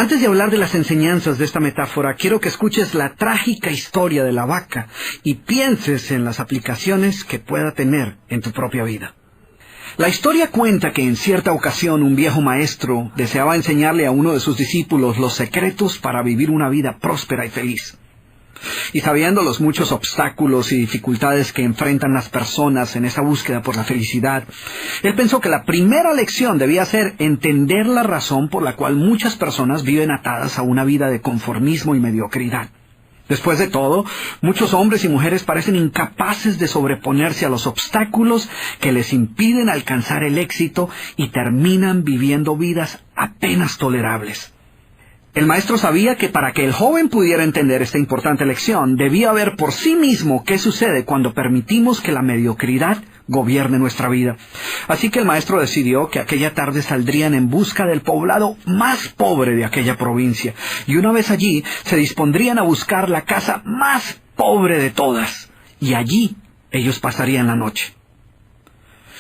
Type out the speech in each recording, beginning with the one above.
Antes de hablar de las enseñanzas de esta metáfora, quiero que escuches la trágica historia de la vaca y pienses en las aplicaciones que pueda tener en tu propia vida. La historia cuenta que en cierta ocasión un viejo maestro deseaba enseñarle a uno de sus discípulos los secretos para vivir una vida próspera y feliz. Y sabiendo los muchos obstáculos y dificultades que enfrentan las personas en esa búsqueda por la felicidad, él pensó que la primera lección debía ser entender la razón por la cual muchas personas viven atadas a una vida de conformismo y mediocridad. Después de todo, muchos hombres y mujeres parecen incapaces de sobreponerse a los obstáculos que les impiden alcanzar el éxito y terminan viviendo vidas apenas tolerables. El maestro sabía que para que el joven pudiera entender esta importante lección, debía ver por sí mismo qué sucede cuando permitimos que la mediocridad gobierne nuestra vida. Así que el maestro decidió que aquella tarde saldrían en busca del poblado más pobre de aquella provincia, y una vez allí se dispondrían a buscar la casa más pobre de todas, y allí ellos pasarían la noche.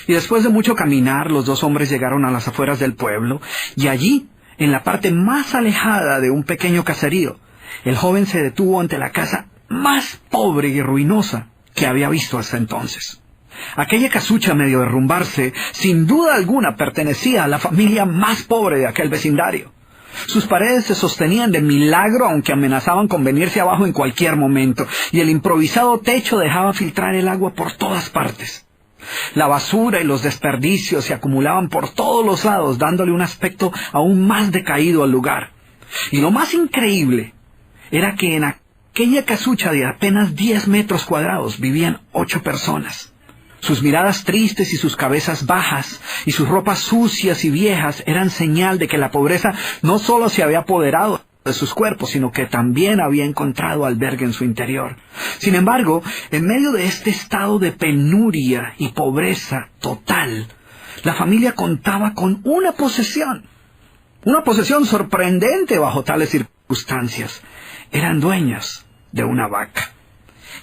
Y después de mucho caminar, los dos hombres llegaron a las afueras del pueblo, y allí, en la parte más alejada de un pequeño caserío, el joven se detuvo ante la casa más pobre y ruinosa que había visto hasta entonces. Aquella casucha, medio derrumbarse, sin duda alguna pertenecía a la familia más pobre de aquel vecindario. Sus paredes se sostenían de milagro, aunque amenazaban con venirse abajo en cualquier momento, y el improvisado techo dejaba filtrar el agua por todas partes. La basura y los desperdicios se acumulaban por todos los lados, dándole un aspecto aún más decaído al lugar. Y lo más increíble era que en aquella casucha de apenas 10 metros cuadrados vivían 8 personas. Sus miradas tristes y sus cabezas bajas y sus ropas sucias y viejas eran señal de que la pobreza no solo se había apoderado de sus cuerpos, sino que también había encontrado albergue en su interior. Sin embargo, en medio de este estado de penuria y pobreza total, la familia contaba con una posesión sorprendente bajo tales circunstancias. Eran dueños de una vaca.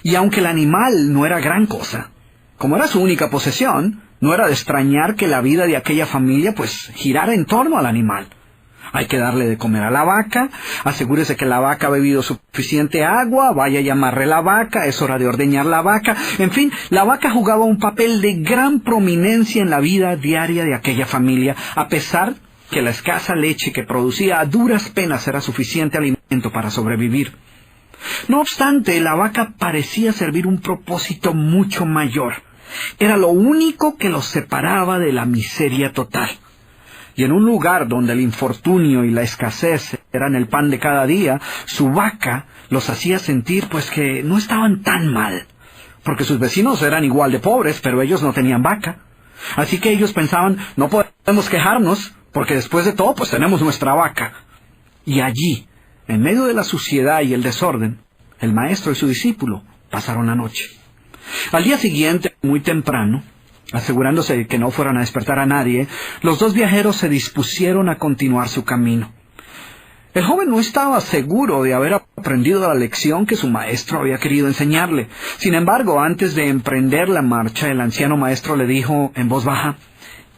Y aunque el animal no era gran cosa, como era su única posesión, no era de extrañar que la vida de aquella familia girara en torno al animal. Hay que darle de comer a la vaca, asegúrese que la vaca ha bebido suficiente agua, vaya y amarre la vaca, es hora de ordeñar la vaca. En fin, la vaca jugaba un papel de gran prominencia en la vida diaria de aquella familia, a pesar que la escasa leche que producía a duras penas era suficiente alimento para sobrevivir. No obstante, la vaca parecía servir un propósito mucho mayor. Era lo único que los separaba de la miseria total. Y en un lugar donde el infortunio y la escasez eran el pan de cada día, su vaca los hacía sentir que no estaban tan mal, porque sus vecinos eran igual de pobres, pero ellos no tenían vaca. Así que ellos pensaban, no podemos quejarnos, porque después de todo tenemos nuestra vaca. Y allí, en medio de la suciedad y el desorden, el maestro y su discípulo pasaron la noche. Al día siguiente, muy temprano, asegurándose de que no fueran a despertar a nadie, los dos viajeros se dispusieron a continuar su camino. El joven no estaba seguro de haber aprendido la lección que su maestro había querido enseñarle. Sin embargo, antes de emprender la marcha, el anciano maestro le dijo en voz baja,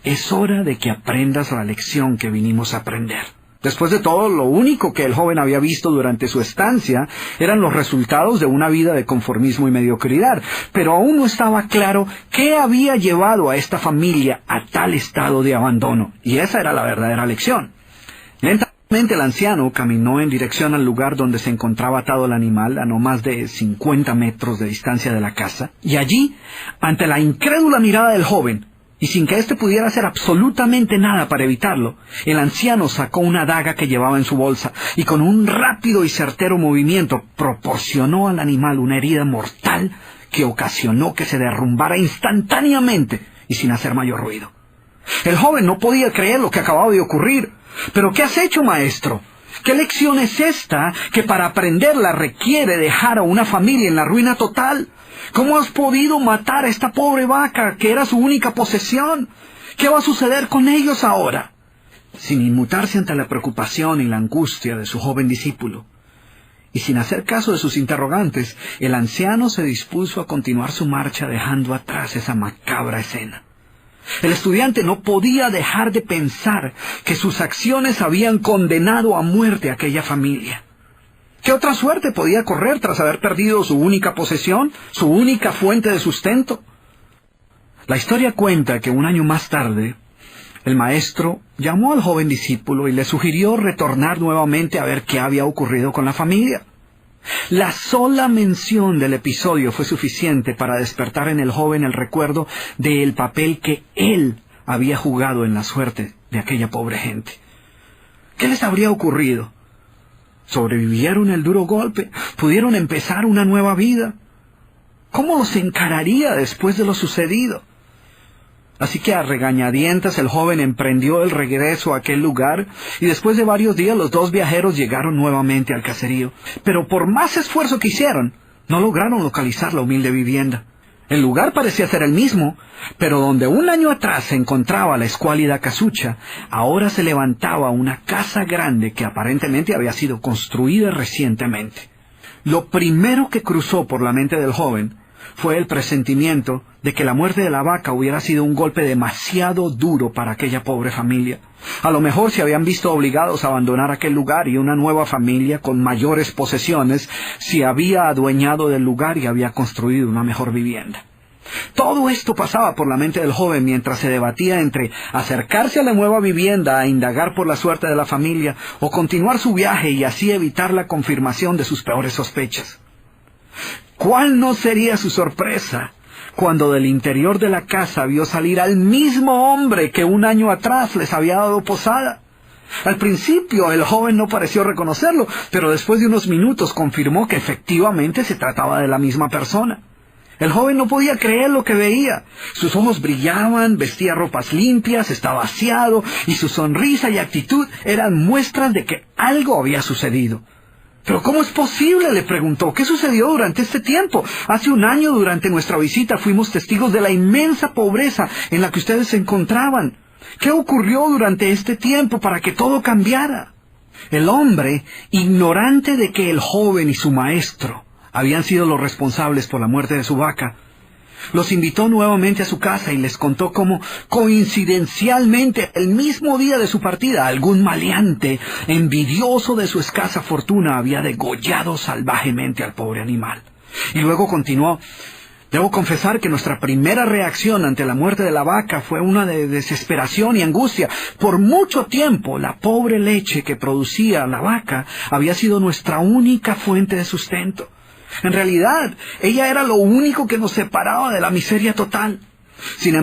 «Es hora de que aprendas la lección que vinimos a aprender». Después de todo, lo único que el joven había visto durante su estancia eran los resultados de una vida de conformismo y mediocridad, pero aún no estaba claro qué había llevado a esta familia a tal estado de abandono, y esa era la verdadera lección. Lentamente el anciano caminó en dirección al lugar donde se encontraba atado el animal, a no más de 50 metros de distancia de la casa, y allí, ante la incrédula mirada del joven, y sin que éste pudiera hacer absolutamente nada para evitarlo, el anciano sacó una daga que llevaba en su bolsa y con un rápido y certero movimiento proporcionó al animal una herida mortal que ocasionó que se derrumbara instantáneamente y sin hacer mayor ruido. El joven no podía creer lo que acababa de ocurrir. «¿Pero qué has hecho, maestro? ¿Qué lección es esta que para aprenderla requiere dejar a una familia en la ruina total? ¿Cómo has podido matar a esta pobre vaca, que era su única posesión? ¿Qué va a suceder con ellos ahora?» Sin inmutarse ante la preocupación y la angustia de su joven discípulo, y sin hacer caso de sus interrogantes, el anciano se dispuso a continuar su marcha dejando atrás esa macabra escena. El estudiante no podía dejar de pensar que sus acciones habían condenado a muerte a aquella familia. ¿Qué otra suerte podía correr tras haber perdido su única posesión, su única fuente de sustento? La historia cuenta que un año más tarde, el maestro llamó al joven discípulo y le sugirió retornar nuevamente a ver qué había ocurrido con la familia. La sola mención del episodio fue suficiente para despertar en el joven el recuerdo del papel que él había jugado en la suerte de aquella pobre gente. ¿Qué les habría ocurrido? ¿Sobrevivieron el duro golpe? ¿Pudieron empezar una nueva vida? ¿Cómo los encararía después de lo sucedido? Así que a regañadientes el joven emprendió el regreso a aquel lugar y después de varios días los dos viajeros llegaron nuevamente al caserío. Pero por más esfuerzo que hicieron, no lograron localizar la humilde vivienda. El lugar parecía ser el mismo, pero donde un año atrás se encontraba la escuálida casucha, ahora se levantaba una casa grande que aparentemente había sido construida recientemente. Lo primero que cruzó por la mente del joven fue el presentimiento de que la muerte de la vaca hubiera sido un golpe demasiado duro para aquella pobre familia. A lo mejor se habían visto obligados a abandonar aquel lugar y una nueva familia con mayores posesiones se había adueñado del lugar y había construido una mejor vivienda. Todo esto pasaba por la mente del joven mientras se debatía entre acercarse a la nueva vivienda a indagar por la suerte de la familia o continuar su viaje y así evitar la confirmación de sus peores sospechas. ¿Cuál no sería su sorpresa cuando del interior de la casa vio salir al mismo hombre que un año atrás les había dado posada? Al principio el joven no pareció reconocerlo, pero después de unos minutos confirmó que efectivamente se trataba de la misma persona. El joven no podía creer lo que veía. Sus ojos brillaban, vestía ropas limpias, estaba aseado, y su sonrisa y actitud eran muestras de que algo había sucedido. ¿Pero cómo es posible?, le preguntó. ¿Qué sucedió durante este tiempo? Hace un año, durante nuestra visita, fuimos testigos de la inmensa pobreza en la que ustedes se encontraban. ¿Qué ocurrió durante este tiempo para que todo cambiara? El hombre, ignorante de que el joven y su maestro habían sido los responsables por la muerte de su vaca, los invitó nuevamente a su casa y les contó cómo, coincidencialmente, el mismo día de su partida, algún maleante, envidioso de su escasa fortuna, había degollado salvajemente al pobre animal. Y luego continuó: debo confesar que nuestra primera reacción ante la muerte de la vaca fue una de desesperación y angustia. Por mucho tiempo, la pobre leche que producía la vaca había sido nuestra única fuente de sustento. En realidad, ella era lo único que nos separaba de la miseria total. Sin embargo,